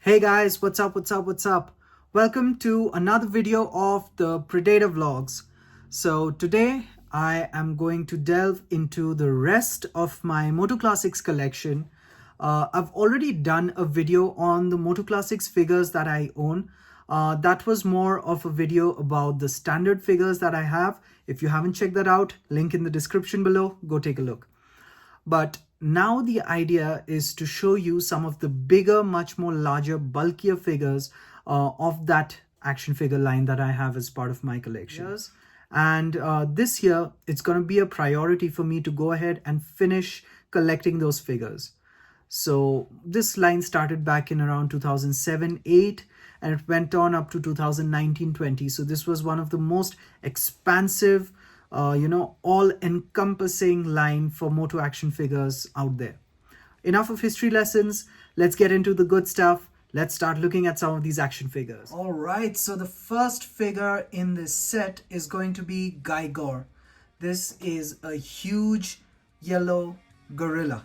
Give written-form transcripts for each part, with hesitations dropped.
Hey guys, what's up? Welcome to another video of the Predator Vlogs. So today I am going to delve into the rest of my MOTU Classics collection. I've already done a video on the MOTU Classics figures that I own. That was more of a video about the standard figures that I have. If you haven't checked that out, link in the description below, go take a look. But now the idea is to show you some of the bigger, much more larger, bulkier figures of that action figure line that I have as part of my collection. And this year, it's going to be a priority for me to go ahead and finish collecting those figures. So this line started back in around 2007-8 and it went on up to 2019-20. So this was one of the most expansive all-encompassing line for MOTU action figures out there. Enough of history lessons. Let's get into the good stuff. Let's start looking at some of these action figures. All right, so the first figure in this set is going to be Gygor. This is a huge yellow gorilla.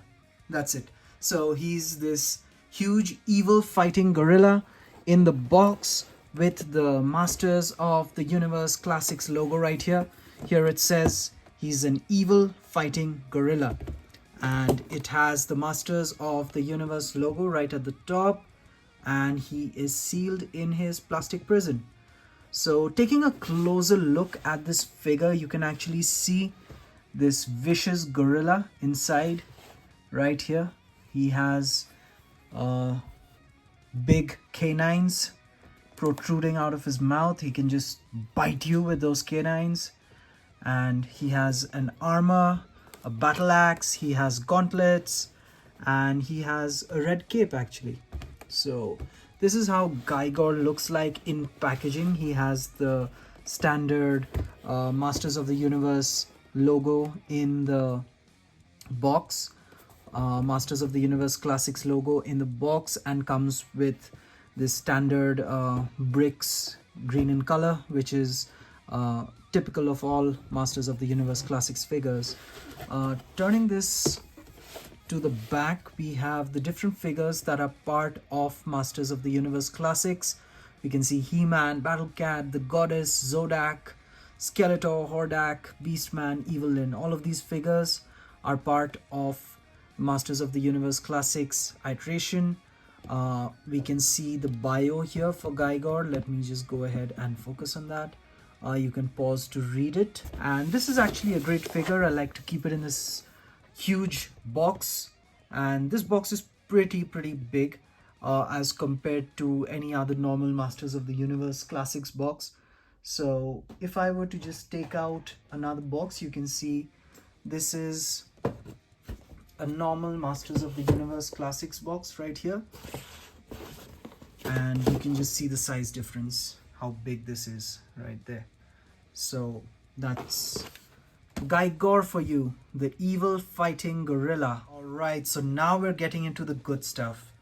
That's it. So he's this huge evil fighting gorilla in the box with the Masters of the Universe Classics logo right here. Here it says he's an evil fighting gorilla, and it has the Masters of the Universe logo right at the top, and he is sealed in his plastic prison. So taking a closer look at this figure, you can actually see this vicious gorilla inside right here. He has big canines protruding out of his mouth. He can just bite you with those canines. And he has an armor, a battle axe, he has gauntlets, and he has a red cape actually. So this is how Gygor looks like in packaging. He has the standard Masters of the Universe logo in the box, Masters of the Universe Classics logo in the box, and comes with this standard bricks green in color, which is typical of all Masters of the Universe Classics figures. Turning this to the back, we have the different figures that are part of Masters of the Universe Classics. We can see He-Man, Battle Cat, the Goddess, Zodak, Skeletor, Hordak, Beastman, Evelyn. All of these figures are part of Masters of the Universe Classics iteration. We can see the bio here for Gygor. Let me just go ahead and focus on that. You can pause to read it, and this is actually a great figure. I like to keep it in this huge box, and this box is pretty big as compared to any other normal Masters of the Universe Classics box. So if I were to just take out another box, you can see this is a normal Masters of the Universe Classics box right here, and you can just see the size difference, how big this is right there. So that's Gygor for you, the evil fighting gorilla. All right, so now we're getting into the good stuff.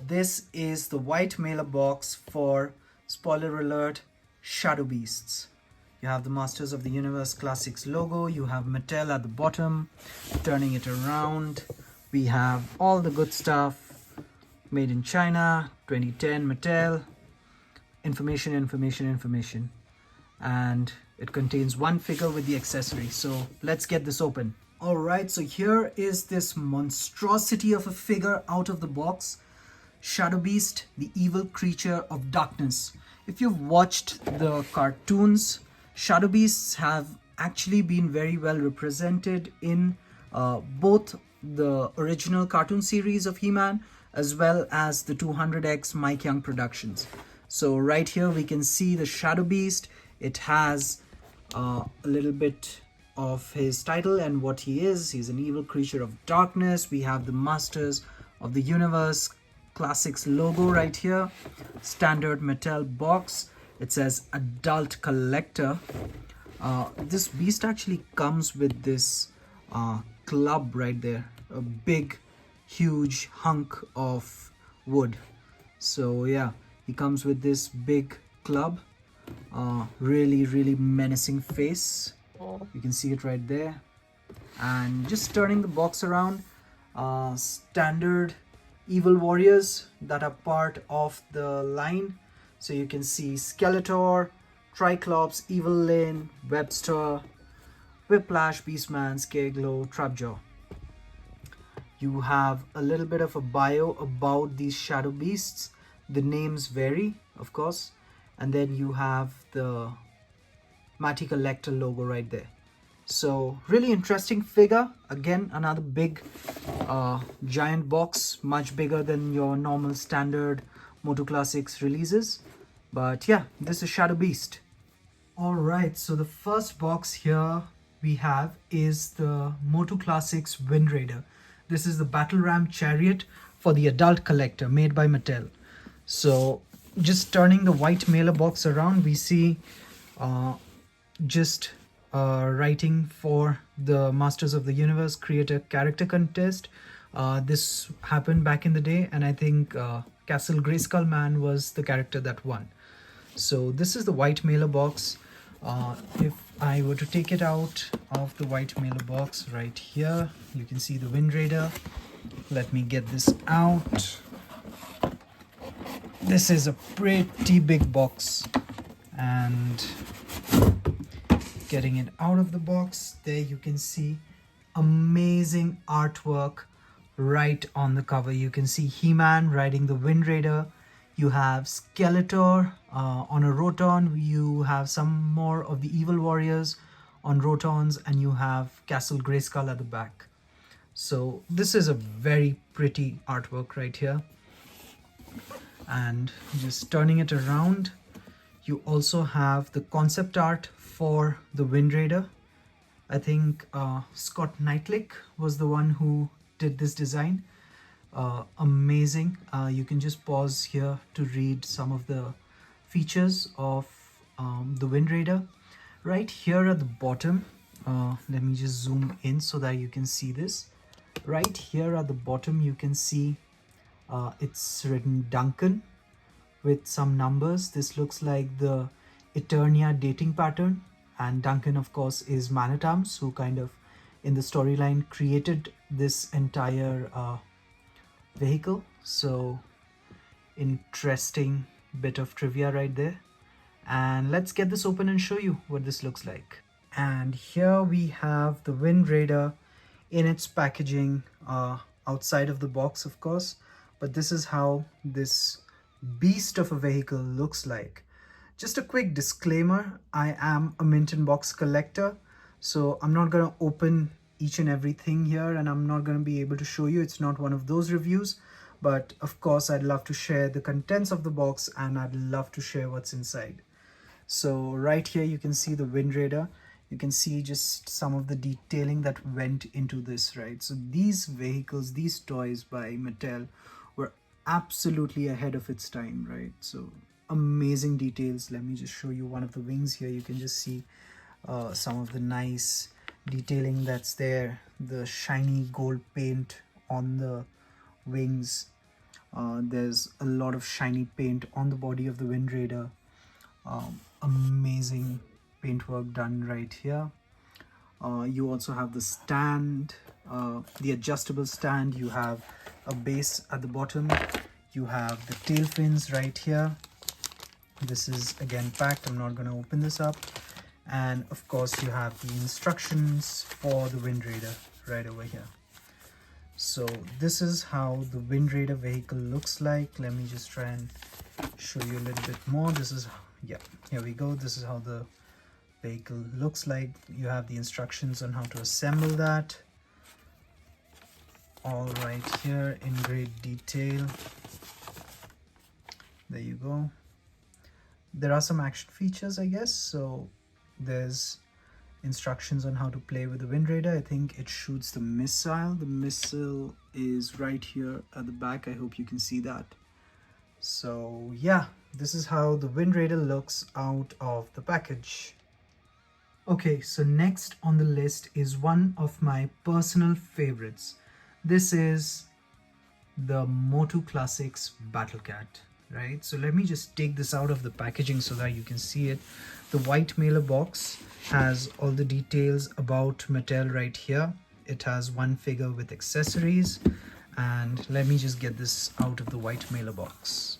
This is the white mailer box for, spoiler alert, Shadow Beasts. You have the Masters of the Universe Classics logo. You have Mattel at the bottom. Turning it around, we have all the good stuff. Made in China, 2010 Mattel. Information, and it contains one figure with the accessory. So let's get this open. All right, so here is this monstrosity of a figure out of the box. Shadow Beast, the evil creature of darkness. If you've watched the cartoons, Shadow Beasts have actually been very well represented in both the original cartoon series of He-Man as well as the 200X Mike Young Productions. So right here we can see the Shadow Beast. It has a little bit of his title and what he is. He's an evil creature of darkness. We have the Masters of the Universe Classics logo right here. Standard Mattel box. It says Adult Collector. This beast actually comes with this club right there. A big, huge hunk of wood. So yeah. He comes with this big club, really menacing face. You can see it right there. And just turning the box around, standard evil warriors that are part of the line. So you can see Skeletor, Triclops, Evil Lyn, Webster, Whiplash, Beastman, Scareglow, Trapjaw. You have a little bit of a bio about these shadow beasts. The names vary, of course, and then you have the MOTU Collector logo right there. So really interesting figure. Again, another big giant box, much bigger than your normal standard MOTU Classics releases. But yeah, this is Shadow Beast. Alright, so the first box here we have is the MOTU Classics Wind Raider. This is the Battle Ram Chariot for the adult collector made by Mattel. So just turning the white mailer box around, we see just writing for the Masters of the Universe Creator Character Contest. This happened back in the day, and I think Castle Grayskull Man was the character that won. So this is the white mailer box. If I were to take it out of the white mailer box right here, you can see the Wind Raider. Let me get this out. This is a pretty big box, and getting it out of the box, there you can see amazing artwork right on the cover. You can see He-Man riding the Wind Raider. You have Skeletor on a Roton. You have some more of the Evil Warriors on Rotons, and you have Castle Grayskull at the back. So this is a very pretty artwork right here. And just turning it around, you also have the concept art for the Wind Raider. I think Scott Knightlick was the one who did this design. Amazing. You can just pause here to read some of the features of the Wind Raider. Right here at the bottom, let me just zoom in so that you can see this. Right here at the bottom, you can see it's written Duncan with some numbers. This looks like the Eternia dating pattern, and Duncan, of course, is Man-at-Arms, who kind of in the storyline created this entire vehicle. So interesting bit of trivia right there. And let's get this open and show you what this looks like. And here we have the Wind Raider in its packaging, outside of the box, of course, but this is how this beast of a vehicle looks like. Just a quick disclaimer, I am a mint in box collector, so I'm not going to open each and everything here, and I'm not going to be able to show you. It's not one of those reviews, but of course I'd love to share the contents of the box, and I'd love to share what's inside. So right here you can see the Wind Raider. You can see just some of the detailing that went into this, right? So these vehicles, these toys by Mattel were absolutely ahead of its time, right? So amazing details. Let me just show you one of the wings here. You can just see some of the nice detailing that's there. The shiny gold paint on the wings. There's a lot of shiny paint on the body of the Wind Raider. Amazing paintwork done right here. You also have the stand, the adjustable stand. You have a base at the bottom. You have the tail fins right here. This is again packed. I'm not going to open this up. And of course you have the instructions for the Wind Raider right over here. So this is how the Wind Raider vehicle looks like. Let me just try and show you a little bit more. This is, yeah, here we go. This is how the vehicle looks like. You have the instructions on how to assemble that, all right here in great detail. There you go. There are some action features, I guess. So there's instructions on how to play with the Wind Raider. I think it shoots the missile. The missile is right here at the back. I hope you can see that. So yeah, this is how the Wind Raider looks out of the package. Okay, so next on the list is one of my personal favorites. This is the MOTU Classics Battle Cat, right? So let me just take this out of the packaging so that you can see it. The white mailer box has all the details about Mattel right here. It has one figure with accessories, And let me just get this out of the white mailer box.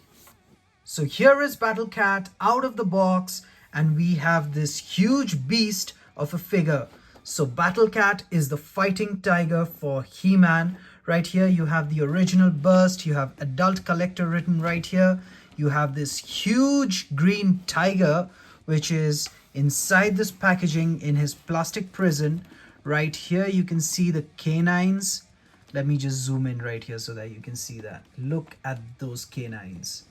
So here is Battle Cat out of the box, and we have this huge beast of a figure. So Battle Cat is the fighting tiger for He-Man. Right here you have the original burst, you have adult collector written right here. You have this huge green tiger which is inside this packaging in his plastic prison. Right here you can see the canines. Let me just zoom in right here so that you can see that. Look at those canines.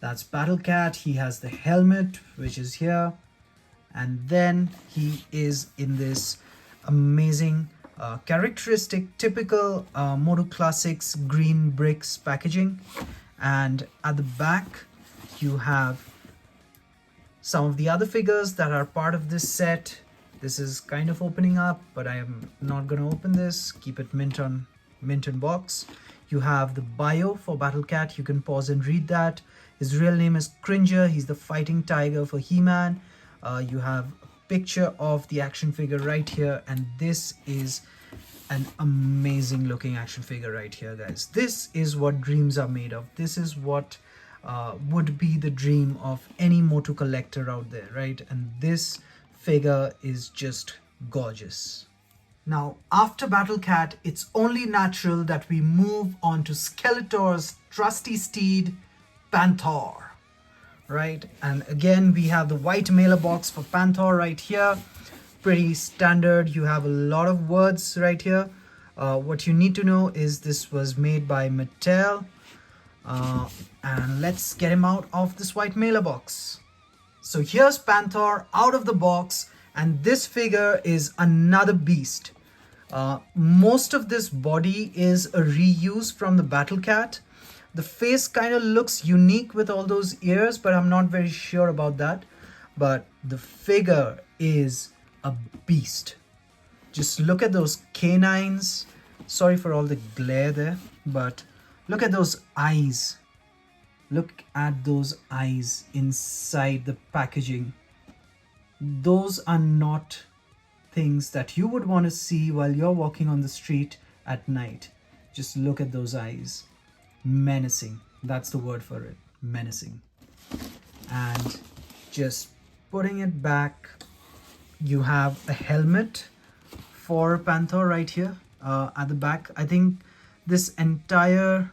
That's Battle Cat. He has the helmet, which is here. And then he is in this amazing, characteristic, typical MOTU Classics green bricks packaging. And at the back, you have some of the other figures that are part of this set. This is kind of opening up, but I am not going to open this. Keep it mint in box. You have the bio for Battle Cat. You can pause and read that. His real name is Cringer. He's the fighting tiger for He-Man. You have a picture of the action figure right here, and this is an amazing looking action figure right here, guys. This is what dreams are made of. This is what would be the dream of any MOTU collector out there, right? And this figure is just gorgeous. Now, after Battle Cat, it's only natural that we move on to Skeletor's trusty steed, Panther, right? And again, we have the white mailer box for Panther right here. Pretty standard. You have a lot of words right here. What you need to know is this was made by Mattel. And let's get him out of this white mailer box. So here's Panther out of the box, and this figure is another beast. Most of this body is a reuse from the Battle Cat. The face kind of looks unique with all those ears, but I'm not very sure about that. But the figure is a beast. Just look at those canines. Sorry for all the glare there, but look at those eyes. Look at those eyes inside the packaging. Those are not things that you would want to see while you're walking on the street at night. Just look at those eyes. Menacing. That's the word for it. Menacing. And just putting it back, you have a helmet for Panther right here at the back. I think this entire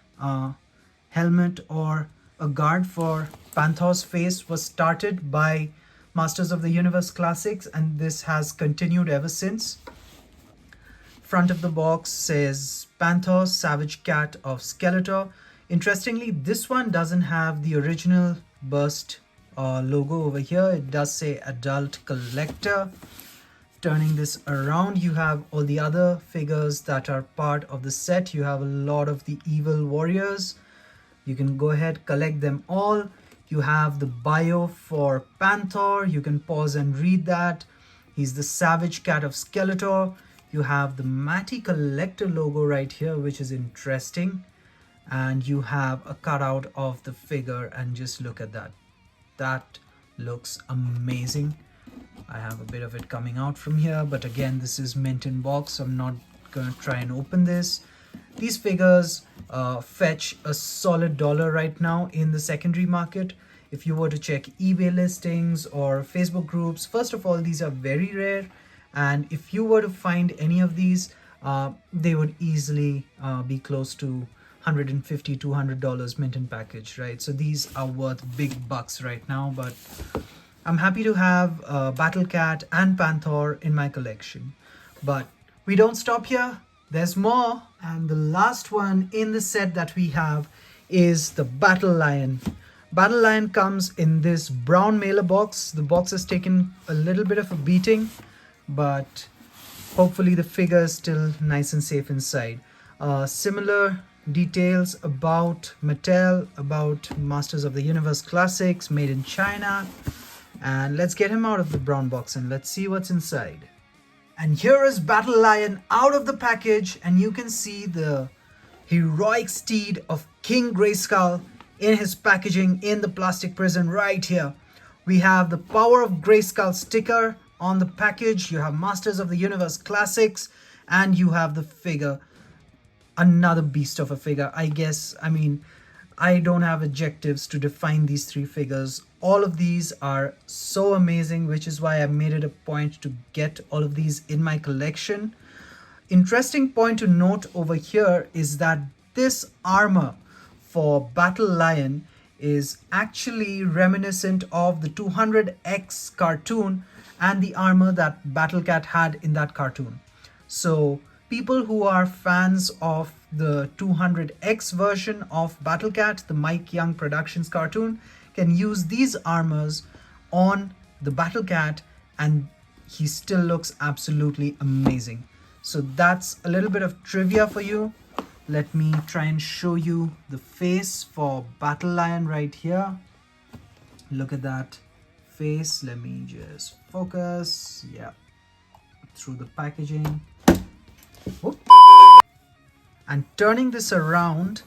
helmet or a guard for Panther's face was started by Masters of the Universe Classics, and this has continued ever since. Front of the box says Panther, Savage Cat of Skeletor. Interestingly, this one doesn't have the original burst logo over here. It does say Adult Collector. Turning this around, you have all the other figures that are part of the set. You have a lot of the evil warriors. You can go ahead, collect them all. You have the bio for Panther. You can pause and read that. He's the Savage Cat of Skeletor. You have the Matty Collector logo right here, which is interesting. And you have a cutout of the figure, and just look at that. That looks amazing. I have a bit of it coming out from here, but again, this is mint in box, so I'm not going to try and open this. These figures fetch a solid $1 right now in the secondary market. If you were to check eBay listings or Facebook groups, first of all, these are very rare. And if you were to find any of these, they would easily be close to $150, $200 mint in package, right? So these are worth big bucks right now, but I'm happy to have Battle Cat and Panther in my collection. But we don't stop here. There's more. And the last one in the set that we have is the Battle Lion. Battle Lion comes in this brown mailer box. The box has taken a little bit of a beating, but hopefully the figure is still nice and safe inside. Similar details about Mattel, about Masters of the Universe Classics, made in China. And let's get him out of the brown box and let's see what's inside. And here is Battle Lion out of the package, and you can see the heroic steed of King Grayskull in his packaging in the plastic prison right here. We have the Power of Grayskull sticker on the package. You have Masters of the Universe Classics, and you have the figure. another beast of a figure. I guess, I mean, I don't have adjectives to define these three figures. All of these are so amazing, which is why I made it a point to get all of these in my collection. Interesting point to note over here is that this armor for Battle Lion is actually reminiscent of the 200X cartoon and the armor that Battle Cat had in that cartoon. So people who are fans of the 200X version of Battle Cat, the Mike Young Productions cartoon, can use these armors on the Battle Cat and he still looks absolutely amazing. So that's a little bit of trivia for you. Let me try and show you the face for Battle Lion right here. Look at that face. Let me just focus. Yeah, through the packaging. Whoop. And turning this around,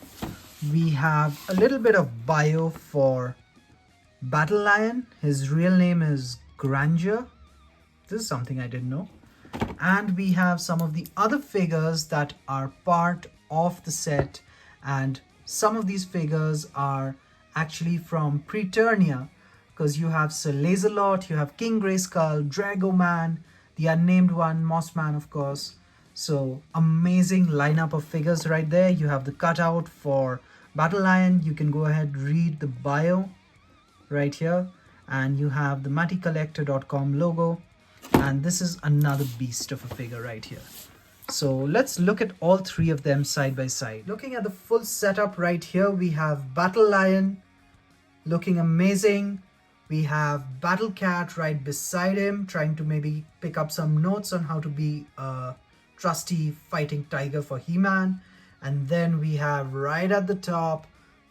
we have a little bit of bio for Battle Lion. His real name is Grandeur. This is something I didn't know. And we have some of the other figures that are part of the set, and some of these figures are actually from Preternia, because you have Sir Laserlot, you have King Grayskull, Dragoman, the unnamed one, Mossman of course. So amazing lineup of figures right there. You have the cutout for Battle Lion. You can go ahead, read the bio right here, and you have the mattycollector.com logo, and this is another beast of a figure right here. So let's look at all three of them side by side. Looking at the full setup right here, we have Battle Lion looking amazing. We have Battle Cat right beside him, trying to maybe pick up some notes on how to be a trusty fighting tiger for He-Man. And then we have right at the top,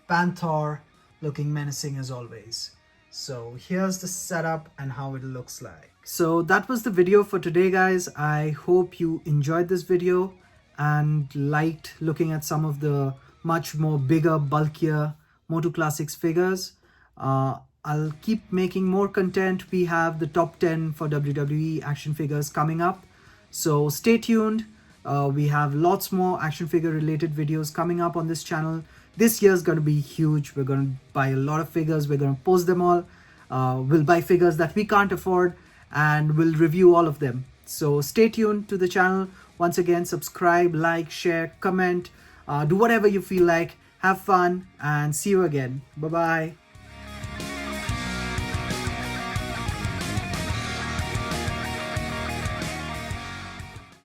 Panther looking menacing as always. So here's the setup and how it looks like. So that was the video for today, guys. I hope you enjoyed this video and liked looking at some of the much more bigger, bulkier MOTU Classics figures. I'll keep making more content. We have the top 10 for WWE action figures coming up. So stay tuned. We have lots more action figure related videos coming up on this channel. This year is going to be huge. We're going to buy a lot of figures. We're going to post them all. We'll buy figures that we can't afford and we'll review all of them. So stay tuned to the channel. Once again, subscribe, like, share, comment, do whatever you feel like. Have fun and see you again. Bye-bye.